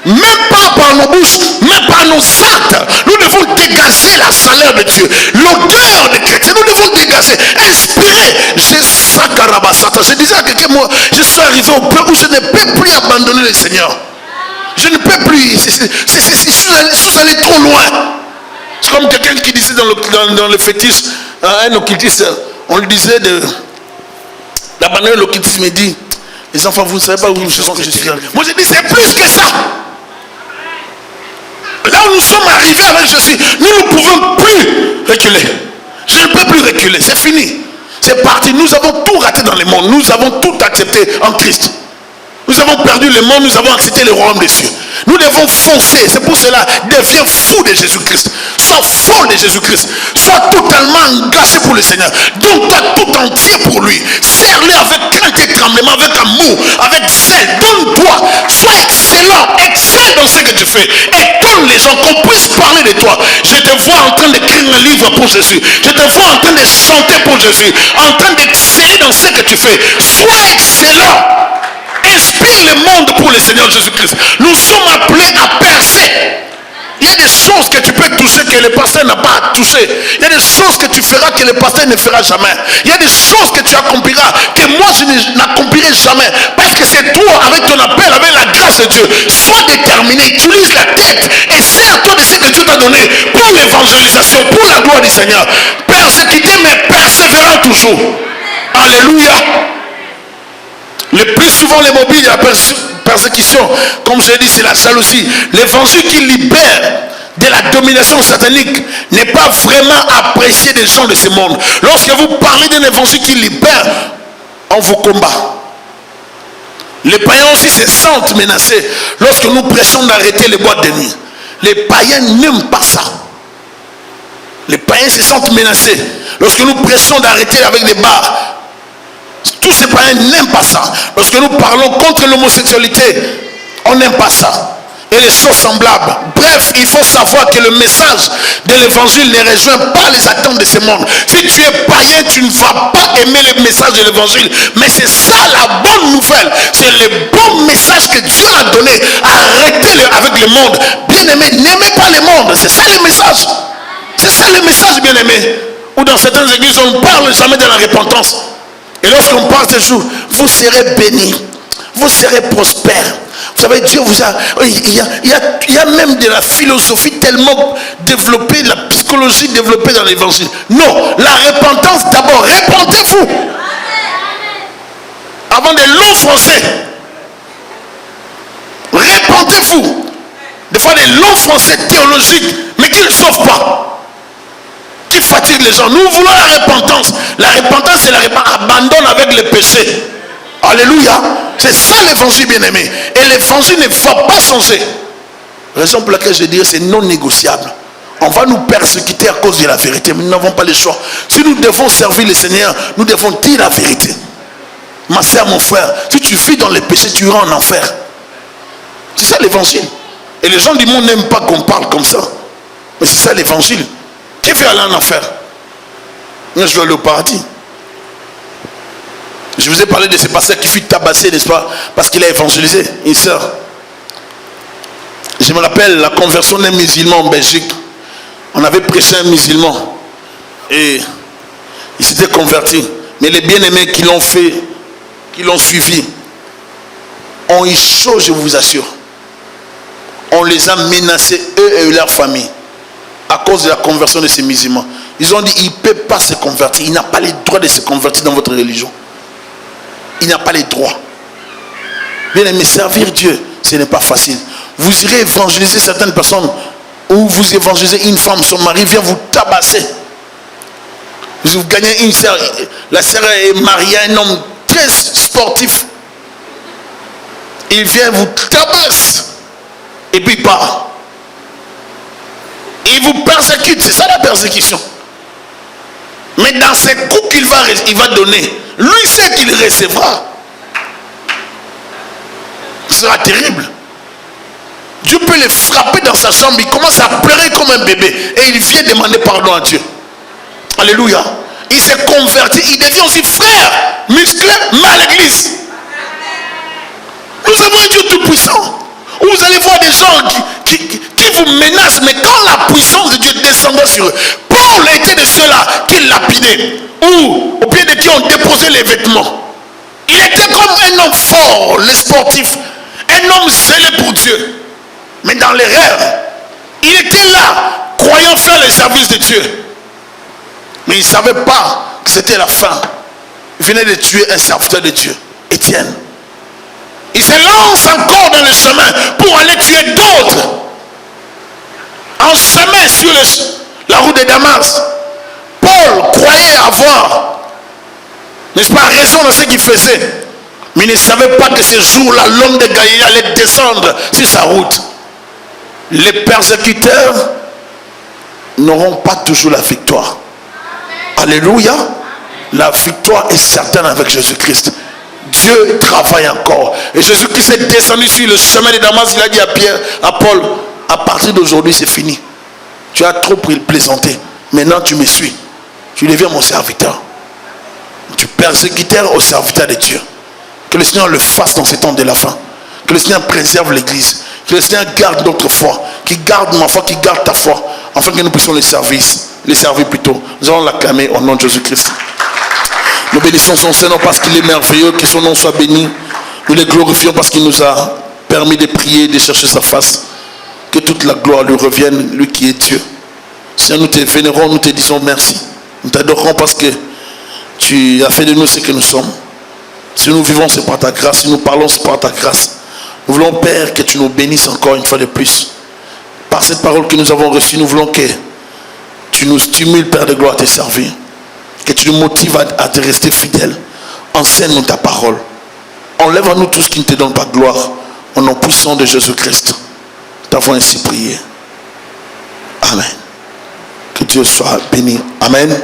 Même pas par nos bouches, même par nos actes. Nous devons dégager la chaleur de Dieu, l'odeur des chrétiens. Nous devons dégager, inspirer. Je disais à quelqu'un, moi, je suis arrivé au point où je ne peux plus abandonner le Seigneur. Je ne peux plus. Je suis allé trop loin. C'est comme quelqu'un qui disait dans le fétiche, un occultiste, on lui disait d'abandonner l'occultisme. Il dit, les enfants, vous ne savez pas où je suis allé. Moi, je dis, c'est plus que ça. Là où nous sommes arrivés avec Jésus, nous ne pouvons plus reculer. Je ne peux plus reculer, c'est fini. C'est parti, nous avons tout raté dans le monde. Nous avons tout accepté en Christ. Nous avons perdu le monde, nous avons accepté le royaume des cieux. Nous devons foncer, c'est pour cela, deviens fou de Jésus-Christ. Sois folle de Jésus-Christ. Sois totalement engagé pour le Seigneur. Donne-toi tout entier pour lui. Serre-le avec crainte et tremblement, avec amour, avec zèle. Donne-toi. Sois excellent, excelle dans ce que tu fais. Étonne les gens, qu'on puisse parler de toi. Je te vois en train d'écrire un livre pour Jésus. Je te vois en train de chanter pour Jésus. En train d'exceller dans ce que tu fais. Sois excellent. Inspire le monde pour le Seigneur Jésus-Christ. Nous sommes appelés à percer. Il y a des choses que tu peux toucher que le pasteur n'a pas à toucher. Il y a des choses que tu feras que le pasteur ne fera jamais. Il y a des choses que tu accompliras que moi je n'accomplirai jamais. Parce que c'est toi, avec ton appel, avec la grâce de Dieu. Sois déterminé, utilise la tête et sers-toi de ce que Dieu t'a donné pour l'évangélisation, pour la gloire du Seigneur. Persécuté mais persévérant toujours. Alléluia. Le plus souvent, les mobiles de la persécution, comme je l'ai dit, c'est la jalousie. L'évangile qui libère de la domination satanique n'est pas vraiment apprécié des gens de ce monde. Lorsque vous parlez d'un évangile qui libère, on vous combat. Les païens aussi se sentent menacés lorsque nous prêchons d'arrêter les boîtes de nuit. Les païens n'aiment pas ça. Les païens se sentent menacés lorsque nous prêchons d'arrêter avec des bars. Tous ces païens n'aiment pas ça. Lorsque nous parlons contre l'homosexualité, on n'aime pas ça. Et les choses semblables. Bref, il faut savoir que le message de l'évangile ne rejoint pas les attentes de ce monde. Si tu es païen, tu ne vas pas aimer le message de l'évangile. Mais c'est ça la bonne nouvelle. C'est le bon message que Dieu a donné. Arrêtez avec le monde. Bien aimé, n'aimez pas le monde. C'est ça le message. C'est ça le message, bien aimé. Ou dans certaines églises, on ne parle jamais de la repentance. Et lorsqu'on parle ce jour, vous serez bénis, vous serez prospères. Vous savez, Dieu vous a... Il y a même de la philosophie tellement développée, de la psychologie développée dans l'évangile. Non, la repentance d'abord, repentez-vous. Avant des longs français. Repentez-vous. Des fois des longs français théologiques, mais qui ne sauvent pas. Qui fatigue les gens. Nous voulons la repentance. La repentance, c'est la repentance. Abandonne avec le péché. Alléluia. C'est ça l'évangile, bien-aimé. Et l'évangile ne va pas changer. Raison pour laquelle je dis c'est non négociable. On va nous persécuter à cause de la vérité, mais nous n'avons pas le choix. Si nous devons servir le Seigneur, nous devons dire la vérité. Ma soeur, mon frère, si tu vis dans les péchés, tu iras en enfer. C'est ça l'évangile. Et les gens du monde n'aiment pas qu'on parle comme ça. Mais c'est ça l'évangile. Qui veut aller en enfer? Moi, je dois aller au paradis. Je vous ai parlé de ce pasteur qui fut tabassé, n'est-ce pas, parce qu'il a évangélisé une sœur. Je me rappelle la conversion d'un musulman en Belgique. On avait prêché un musulman et il s'était converti. Mais les bien-aimés qui l'ont fait, qui l'ont suivi, ont eu chaud, je vous assure. On les a menacés, eux et leur famille, à cause de la conversion de ces musulmans. Ils ont dit, il ne peut pas se convertir. Il n'a pas les droits de se convertir dans votre religion. Il n'a pas les droits. Bien-aimés, servir Dieu, ce n'est pas facile. Vous irez évangéliser certaines personnes, ou vous évangélisez une femme, son mari vient vous tabasser. Vous gagnez une sœur, la sœur est mariée à un homme très sportif. Il vient vous tabasse et puis il part. Il vous persécute, c'est ça la persécution. Mais dans ces coups qu'il va donner, lui sait qu'il recevra. Ce sera terrible. Dieu peut le frapper dans sa chambre, il commence à pleurer comme un bébé et il vient demander pardon à Dieu. Alléluia. Il s'est converti, il devient aussi frère musclé, mais à l'église. Nous avons un Dieu tout puissant. Vous allez voir des gens qui vous menacent, mais quand la puissance de Dieu descendait sur eux, Paul était de ceux-là qui lapidaient, ou au pied de qui on déposait les vêtements. Il était comme un homme fort, le sportif, un homme zélé pour Dieu. Mais dans l'erreur, il était là, croyant faire le service de Dieu. Mais il ne savait pas que c'était la fin. Il venait de tuer un serviteur de Dieu, Étienne. Il se lance encore dans le chemin pour aller tuer d'autres. En chemin sur la route de Damas, Paul croyait avoir, n'est-ce pas, raison de ce qu'il faisait. Mais il ne savait pas que ce jour-là, l'homme de Galilée allait descendre sur sa route. Les persécuteurs n'auront pas toujours la victoire. Alléluia. La victoire est certaine avec Jésus-Christ. Dieu travaille encore. Et Jésus-Christ est descendu sur le chemin de Damas. Il a dit à Pierre, à Paul, à partir d'aujourd'hui c'est fini. Tu as trop plaisanté. Maintenant tu me suis. Tu deviens mon serviteur. Tu persécuteur au serviteur de Dieu. Que le Seigneur le fasse dans ces temps de la fin. Que le Seigneur préserve l'église. Que le Seigneur garde notre foi. Qu'il garde ma foi, qu'il garde ta foi. Afin que nous puissions les servir plutôt. Nous allons l'acclamer au nom de Jésus-Christ. Nous bénissons son Seigneur parce qu'il est merveilleux. Que son nom soit béni. Nous le glorifions parce qu'il nous a permis de prier, de chercher sa face. Que toute la gloire lui revienne, lui qui est Dieu. Seigneur, nous te vénérons, nous te disons merci. Nous t'adorons parce que tu as fait de nous ce que nous sommes. Si nous vivons, c'est par ta grâce. Si nous parlons, c'est par ta grâce. Nous voulons, Père, que tu nous bénisses encore une fois de plus. Par cette parole que nous avons reçue, nous voulons que tu nous stimules, Père de gloire, à te servir. Que tu nous motives à te rester fidèle. Enseigne-nous ta parole. Enlève à nous tout ce qui ne te donne pas gloire. Au nom puissant de Jésus-Christ. T'avons ainsi prié. Amen. Que Dieu soit béni. Amen.